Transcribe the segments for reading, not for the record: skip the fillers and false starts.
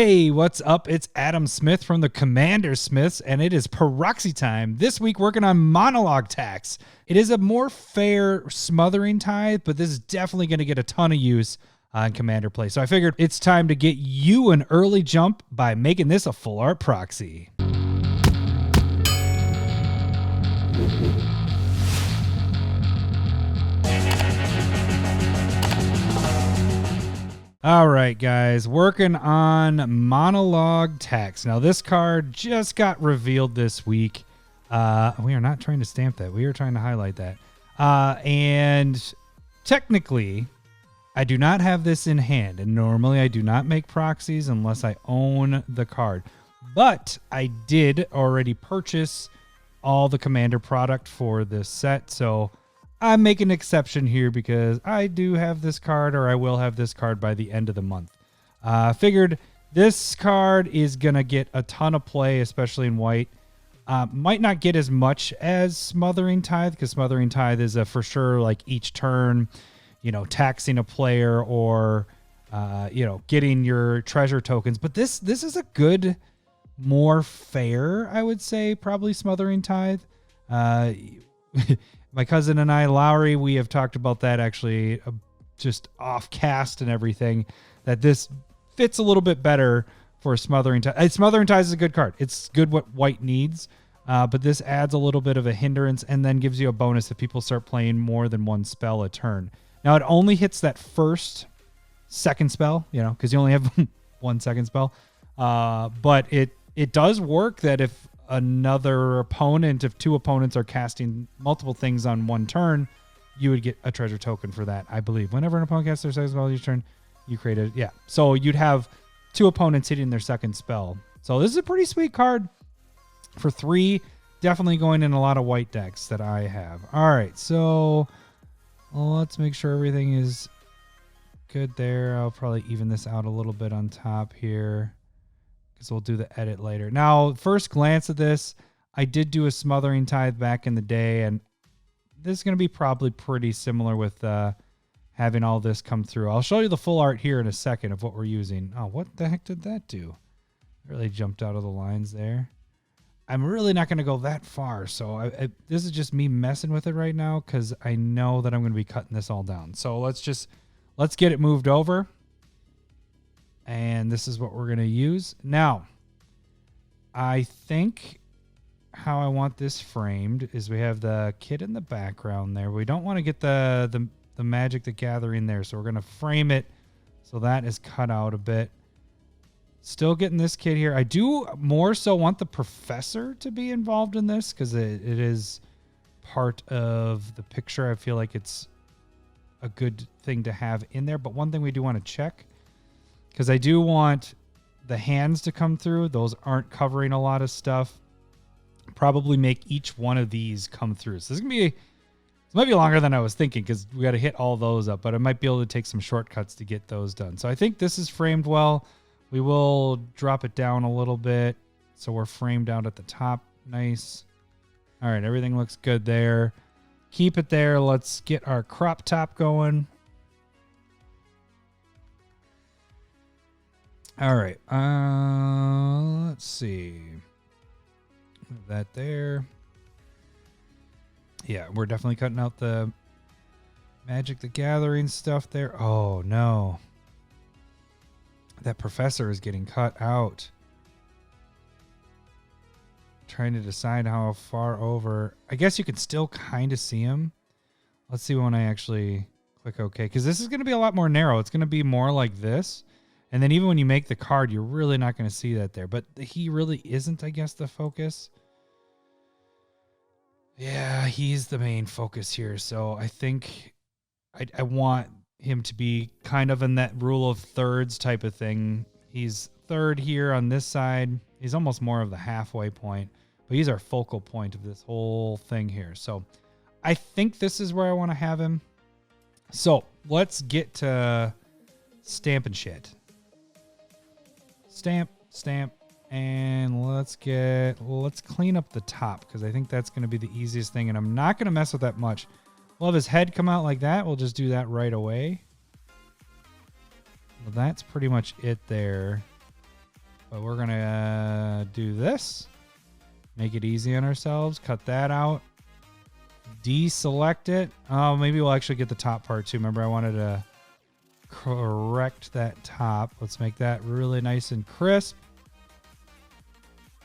Hey, what's up? It's Adam Smith from the CommanderSmiths, and it is Proxy Time. This week, working on Monologue Tax. It is a more fair Smothering Tithe, but this is definitely going to get a ton of use on Commander play. So I figured it's time to get you an early jump by making this a full art proxy. All right, guys, working on Monologue Tax. Now, this card just got revealed this week. We are not trying to stamp that. We are trying to highlight that. And technically, I do not have this in hand. And normally, I do not make proxies unless I own the card. But I did already purchase all the Commander product for this set. So I'm making an exception here because I do have this card, or I will have this card by the end of the month. Figured this card is going to get a ton of play, especially in white. Might not get as much as Smothering Tithe, because Smothering Tithe is for sure like each turn, taxing a player or, getting your treasure tokens. But this is a good, more fair, I would say, probably Smothering Tithe. My cousin and I, Lowry, we have talked about that actually just off cast and everything, that this fits a little bit better for Smothering Tithe. Smothering Tithe is a good card. It's good what white needs, but this adds a little bit of a hindrance and then gives you a bonus if people start playing more than one spell a turn. Now, it only hits that second spell, because you only have 1 second spell. But it does work that if another opponent, if two opponents are casting multiple things on one turn, you would get a treasure token for that, I believe. Whenever an opponent casts their second spell each turn, you create it. Yeah. So you'd have two opponents hitting their second spell. So this is a pretty sweet card for 3. Definitely going in a lot of white decks that I have. All right. So let's make sure everything is good there. I'll probably even this out a little bit on top here, because we'll do the edit later. Now, first glance at this, I did do a Smothering Tithe back in the day, and this is going to be probably pretty similar with having all this come through. I'll show you the full art here in a second of what we're using. Oh, what the heck did that do? Really jumped out of the lines there. I'm really not going to go that far, so this is just me messing with it right now because I know that I'm going to be cutting this all down. So let's get it moved over. And this is what we're going to use. Now, I think how I want this framed is we have the kid in the background there. We don't want to get the Magic the Gathering there, so we're going to frame it so that is cut out a bit. Still getting this kid here. I do more so want the professor to be involved in this because it is part of the picture. I feel like it's a good thing to have in there. But one thing we do want to check, because I do want the hands to come through. Those aren't covering a lot of stuff. Probably make each one of these come through. So this might be longer than I was thinking because we got to hit all those up, but I might be able to take some shortcuts to get those done. So I think this is framed well. We will drop it down a little bit so we're framed out at the top. Nice. All right, everything looks good there. Keep it there. Let's get our crop top going. All right. Let's see. Move that there. Yeah, we're definitely cutting out the Magic the Gathering stuff there. Oh, no. That professor is getting cut out. Trying to decide how far over. I guess you can still kind of see him. Let's see when I actually click OK. Because this is going to be a lot more narrow. It's going to be more like this. And then even when you make the card, you're really not going to see that there. But he really isn't, I guess, the focus. Yeah, he's the main focus here. So I think I want him to be kind of in that rule of thirds type of thing. He's third here on this side. He's almost more of the halfway point. But he's our focal point of this whole thing here. So I think this is where I want to have him. So let's get to stamping shit. Stamp, and let's clean up the top because I think that's going to be the easiest thing, and I'm not going to mess with that much. We'll have his head come out like that. We'll just do that right away. Well, that's pretty much it there. But we're going to do this. Make it easy on ourselves. Cut that out. Deselect it. Oh, maybe we'll actually get the top part too. Remember, I wanted to correct that top. Let's make that really nice and crisp.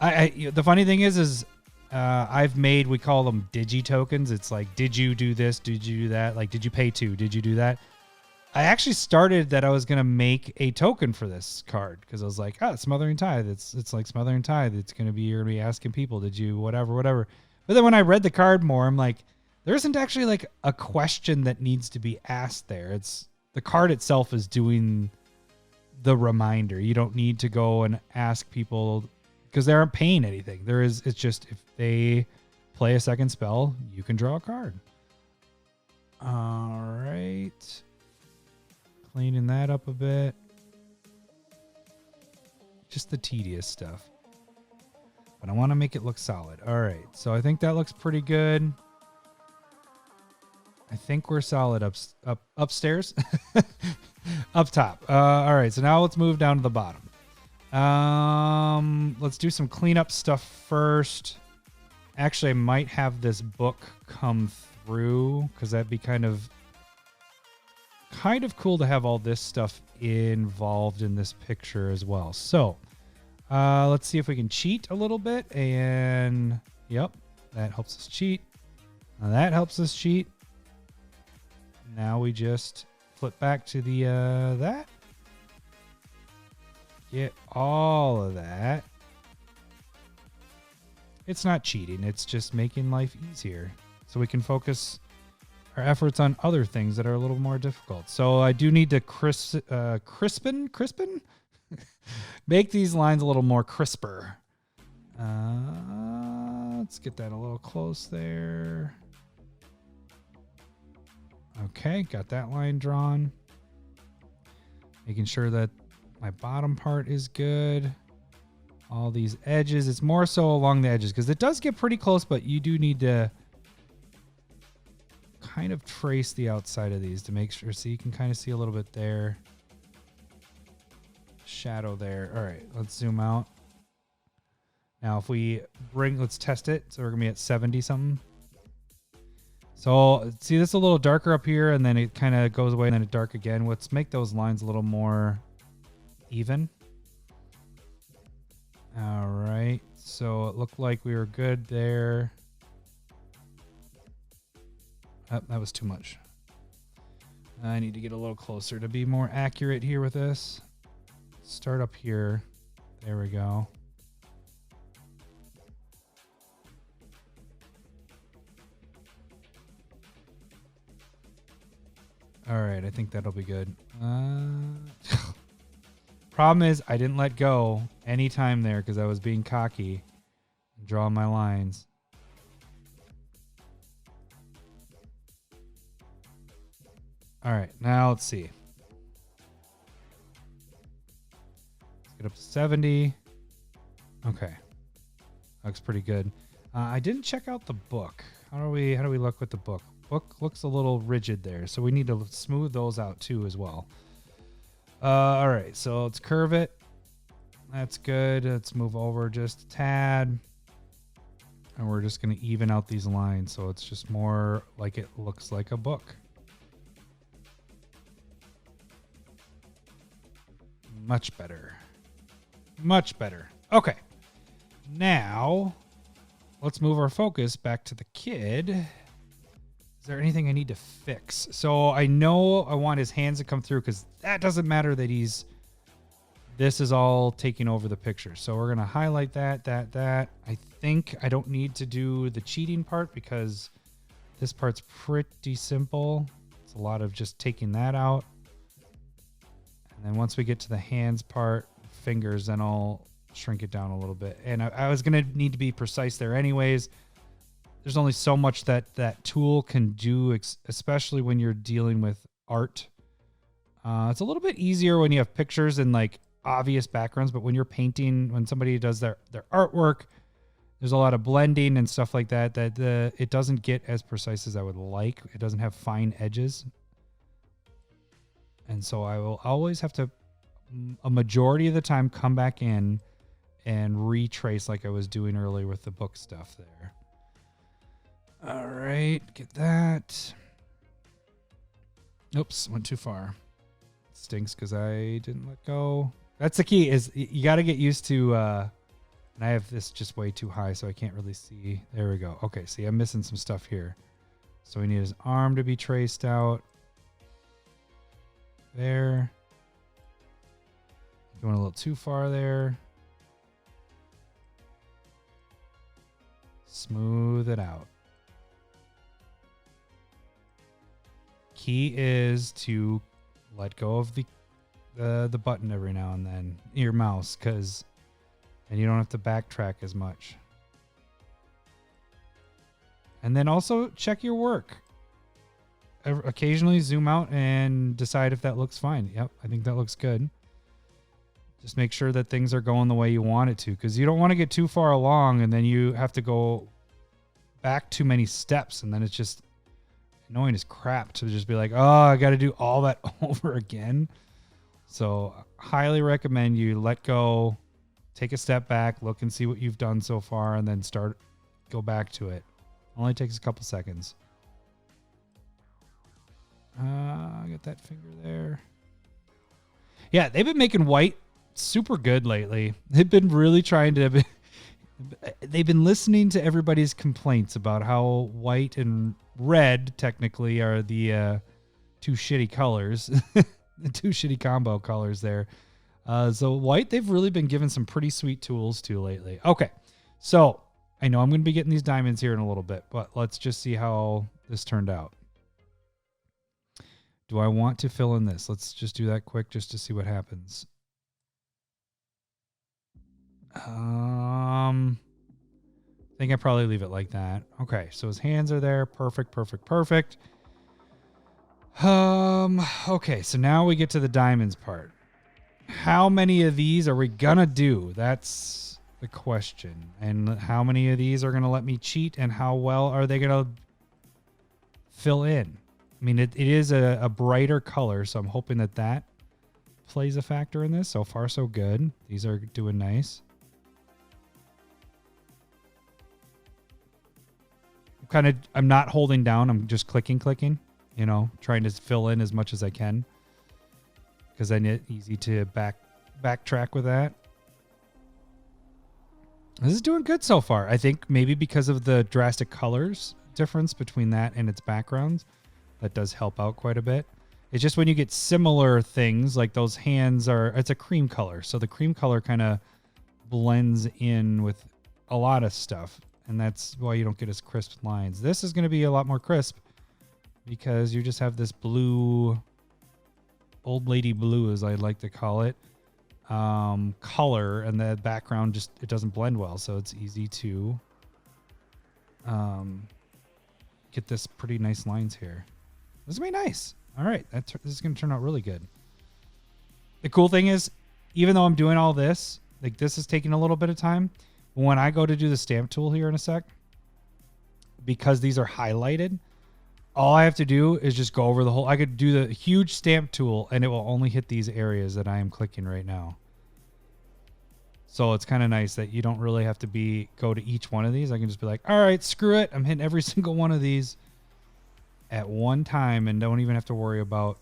The funny thing is I've made, we call them digi tokens. It's like, did you do this? Did you do that? Like, did you pay to? Did you do that? I actually started that I was going to make a token for this card because I was like, Smothering Tithe. It's like Smothering Tithe. It's going to be, you're going to be asking people, did you whatever. But then when I read the card more, I'm like, there isn't actually like a question that needs to be asked there. It's the card itself is doing the reminder. You don't need to go and ask people because they aren't paying anything. It's just if they play a second spell, you can draw a card. All right. Cleaning that up a bit. Just the tedious stuff. But I want to make it look solid. All right. So I think that looks pretty good. I think we're solid upstairs. Up top. All right. So now let's move down to the bottom. Let's do some cleanup stuff first. Actually, I might have this book come through because that'd be kind of cool to have all this stuff involved in this picture as well. So let's see if we can cheat a little bit. And yep, that helps us cheat. That helps us cheat. Now we just flip back to the that. Get all of that. It's not cheating. It's just making life easier so we can focus our efforts on other things that are a little more difficult. So I do need to crispen? Make these lines a little more crisper. Let's get that a little close there. Okay, got that line drawn. Making sure that my bottom part is good. All these edges, it's more so along the edges because it does get pretty close, but you do need to kind of trace the outside of these to make sure. So you can kind of see a little bit there. Shadow there. All right, let's zoom out. Now if we let's test it. So we're gonna be at 70 something. So see this a little darker up here and then it kind of goes away and then it dark again. Let's make those lines a little more even. All right, so it looked like we were good there. Oh, that was too much. I need to get a little closer to be more accurate here with this. Start up here. There we go. All right, I think that'll be good. Problem is, I didn't let go any time there because I was being cocky and drawing my lines. All right, now let's see. Let's get up to 70. Okay, looks pretty good. I didn't check out the book. How do we look with the book? Book looks a little rigid there, so we need to smooth those out too as well. All right, so let's curve it. That's good. Let's move over just a tad. And we're just going to even out these lines so it's just more like it looks like a book. Much better. Much better. Okay. Now, let's move our focus back to the kid. Is there anything I need to fix? So I know I want his hands to come through because that doesn't matter that this is all taking over the picture. So we're going to highlight that. I think I don't need to do the cheating part because this part's pretty simple. It's a lot of just taking that out. And then once we get to the hands part, fingers, then I'll shrink it down a little bit. And I was going to need to be precise there anyways. There's only so much that tool can do, especially when you're dealing with art. It's a little bit easier when you have pictures and like obvious backgrounds, but when you're painting, when somebody does their artwork, there's a lot of blending and stuff like that, it doesn't get as precise as I would like. It doesn't have fine edges. And so I will always have to, a majority of the time, come back in and retrace like I was doing earlier with the book stuff there. All right, get that. Oops, went too far. Stinks because I didn't let go. That's the key, is you got to get used to, and I have this just way too high, so I can't really see. There we go. Okay, see, I'm missing some stuff here. So we need his arm to be traced out. There. Going a little too far there. Smooth it out. Key is to let go of the button every now and then, your mouse, because then you don't have to backtrack as much. And then also check your work. Occasionally zoom out and decide if that looks fine. Yep, I think that looks good. Just make sure that things are going the way you want it to, because you don't want to get too far along and then you have to go back too many steps, and then it's just annoying as crap to just be like, oh, I got to do all that over again. So highly recommend you let go, take a step back, look and see what you've done so far, and then go back to it. Only takes a couple seconds. Get that finger there. Yeah, they've been making white super good lately. They've been really trying to... They've been listening to everybody's complaints about how white and red technically are the two shitty colors. The two shitty combo colors there. So white, they've really been given some pretty sweet tools to lately. Okay, so I know I'm going to be getting these diamonds here in a little bit, but let's just see how this turned out. Do I want to fill in this? Let's just do that quick just to see what happens. I think I probably leave it like that. Okay, so his hands are there. Perfect, perfect, perfect. Okay, so now we get to the diamonds part. How many of these are we gonna do? That's the question. And how many of these are gonna let me cheat, and how well are they gonna fill in? I mean, it is a brighter color, so I'm hoping that plays a factor in this. So far, so good. These are doing nice. I'm not holding down. I'm just clicking, you know, trying to fill in as much as I can, because I need easy to backtrack with that. This is doing good so far. I think maybe because of the drastic colors difference between that and its backgrounds, that does help out quite a bit. It's just when you get similar things, like those hands it's a cream color. So the cream color kind of blends in with a lot of stuff. And that's why you don't get as crisp lines. This is going to be a lot more crisp because you just have this blue, old lady blue, as I like to call it, color, and the background it doesn't blend well. So it's easy to get this pretty nice lines here. This is going to be nice. All right. This is going to turn out really good. The cool thing is, even though I'm doing all this, like this is taking a little bit of time, when I go to do the stamp tool here in a sec, because these are highlighted, all I have to do is just go over the whole. I could do the huge stamp tool and it will only hit these areas that I am clicking right now. So it's kind of nice that you don't really have to go to each one of these. I can just be like, all right, screw it. I'm hitting every single one of these at one time and don't even have to worry about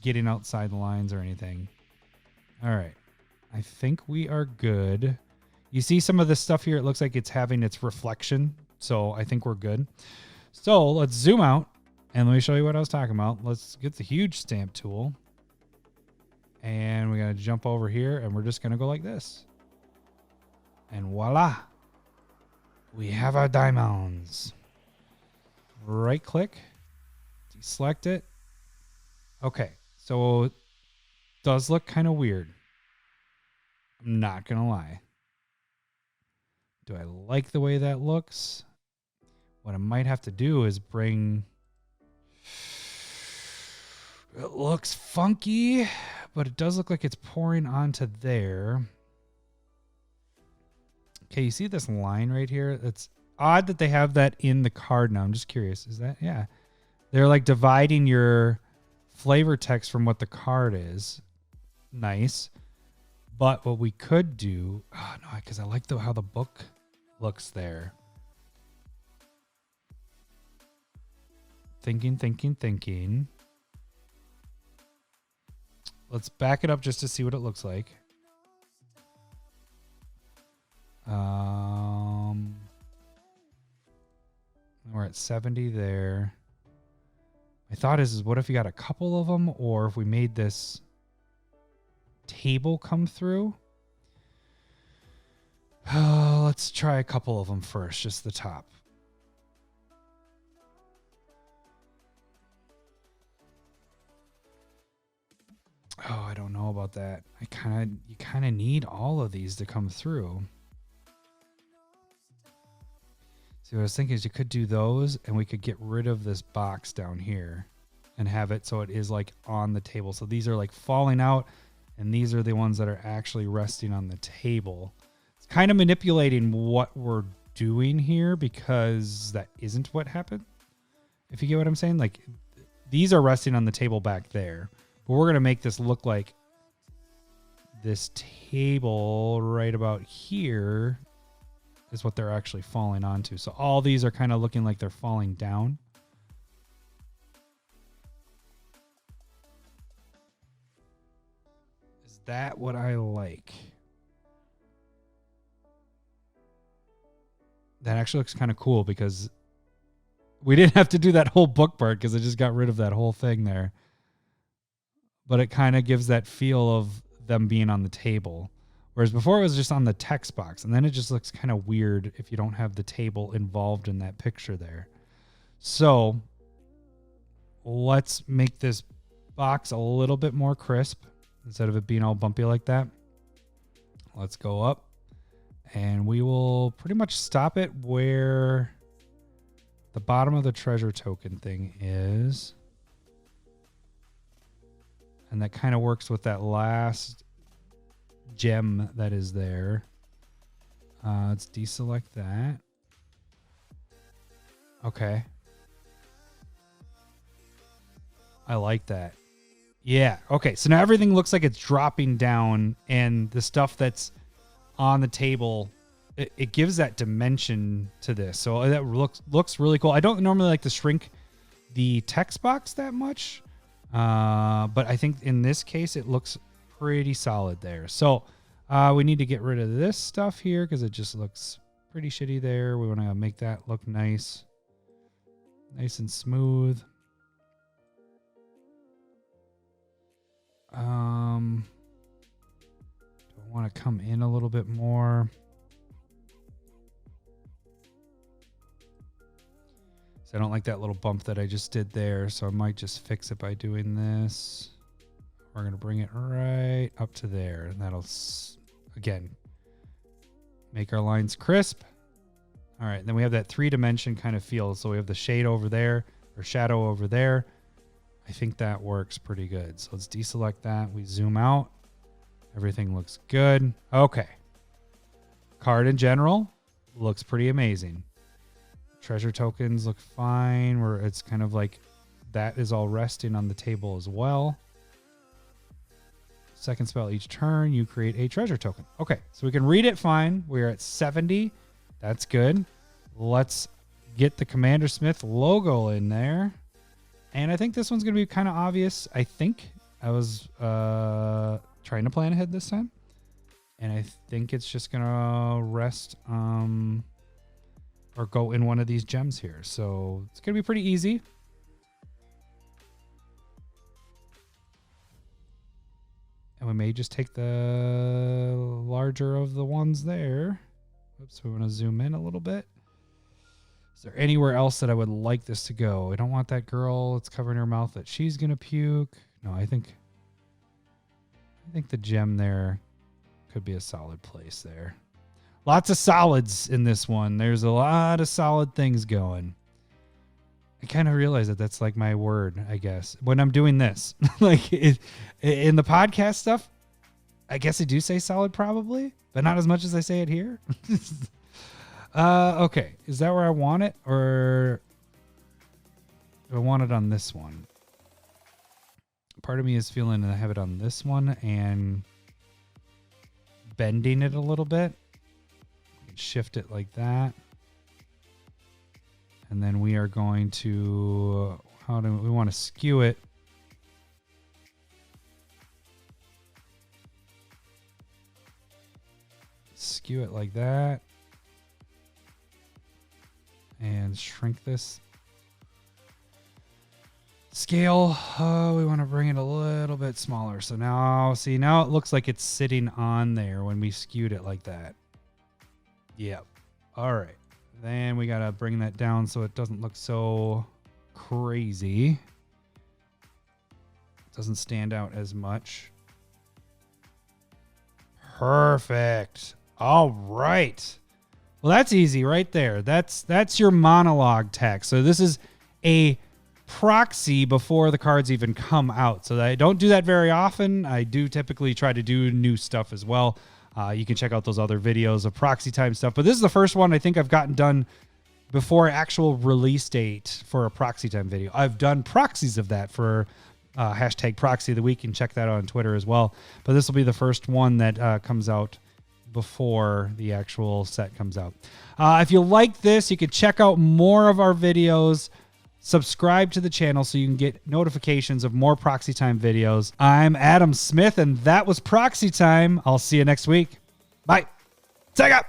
getting outside the lines or anything. All right. I think we are good. You see some of this stuff here, it looks like it's having its reflection. So I think we're good. So let's zoom out and let me show you what I was talking about. Let's get the huge stamp tool. And we got to jump over here and we're just going to go like this. And voila. We have our diamonds. Right click. Deselect it. Okay. So it does look kind of weird. I'm not going to lie. Do I like the way that looks? What I might have to do is bring... It looks funky, but it does look like it's pouring onto there. Okay, you see this line right here? It's odd that they have that in the card now. I'm just curious. Is that... Yeah. They're like dividing your flavor text from what the card is. Nice. But what we could do, oh no, because I like how the book looks there. Thinking. Let's back it up just to see what it looks like. We're at 70 there. My thought is what if you got a couple of them, or if we made this table come through? Let's try a couple of them first, just the top. Oh, I don't know about that. You kind of need all of these to come through. See, what I was thinking is you could do those, and we could get rid of this box down here and have it so it is like on the table. So these are like falling out, and these are the ones that are actually resting on the table. It's kind of manipulating what we're doing here because that isn't what happened. If you get what I'm saying, like these are resting on the table back there, but we're going to make this look like this table right about here is what they're actually falling onto. So all these are kind of looking like they're falling down. Is that what I like? That actually looks kind of cool because we didn't have to do that whole book part because I just got rid of that whole thing there. But it kind of gives that feel of them being on the table. Whereas before it was just on the text box, and then it just looks kind of weird if you don't have the table involved in that picture there. So let's make this box a little bit more crisp instead of it being all bumpy like that. Let's go up, and we will pretty much stop it where the bottom of the treasure token thing is. And that kind of works with that last gem that is there. Let's deselect that. Okay. I like that. Yeah. Okay. So now everything looks like it's dropping down, and the stuff that's on the table, it gives that dimension to this. So that looks really cool. I don't normally like to shrink the text box that much. But I think in this case, it looks pretty solid there. So we need to get rid of this stuff here because it just looks pretty shitty there. We want to make that look nice and smooth. Do I want to come in a little bit more? So I don't like that little bump that I just did there, so I might just fix it by doing this. We're going to bring it right up to there, and that'll, again, make our lines crisp. All right, then we have that 3-dimension kind of feel. So we have the shade over there, or shadow over there. I think that works pretty good. So let's deselect that. We zoom out. Everything looks good. Okay. Card in general looks pretty amazing. Treasure tokens look fine, where it's kind of like that is all resting on the table as well. Second spell each turn, you create a treasure token. Okay, so we can read it fine. We're at 70. That's good. Let's get the CommanderSmith logo in there. And I think this one's going to be kind of obvious. I think I was trying to plan ahead this time. And I think it's just going to rest or go in one of these gems here. So it's going to be pretty easy. And we may just take the larger of the ones there. Oops, we want to zoom in a little bit. Is there anywhere else that I would like this to go? I don't want that girl that's covering her mouth that she's going to puke. No, I think the gem there could be a solid place there. Lots of solids in this one. There's a lot of solid things going. I kind of realize that that's like my word, I guess, when I'm doing this. Like in the podcast stuff, I guess I do say solid probably, but not as much as I say it here. Okay. Is that where I want it, or do I want it on this one? Part of me is feeling that I have it on this one, and bending it a little bit. Shift it like that. And then we are going to, how do we want to skew it? Skew it like that. And shrink this. Scale, we want to bring it a little bit smaller. So now, see, now it looks like it's sitting on there when we skewed it like that. Yep. All right. Then we got to bring that down so it doesn't look so crazy. It doesn't stand out as much. Perfect. All right. Well, that's easy right there. That's your monologue text. So this is a proxy before the cards even come out. So I don't do that very often. I do typically try to do new stuff as well. You can check out those other videos of Proxy Time stuff. But this is the first one I think I've gotten done before actual release date for a Proxy Time video. I've done proxies of that for hashtag Proxy of the Week, and check that out on Twitter as well. But this will be the first one that comes out before the actual set comes out. If you like this, you can check out more of our videos. Subscribe to the channel so you can get notifications of more Proxy Time videos. I'm Adam Smith, and that was Proxy Time. I'll see you next week. Bye. Sega!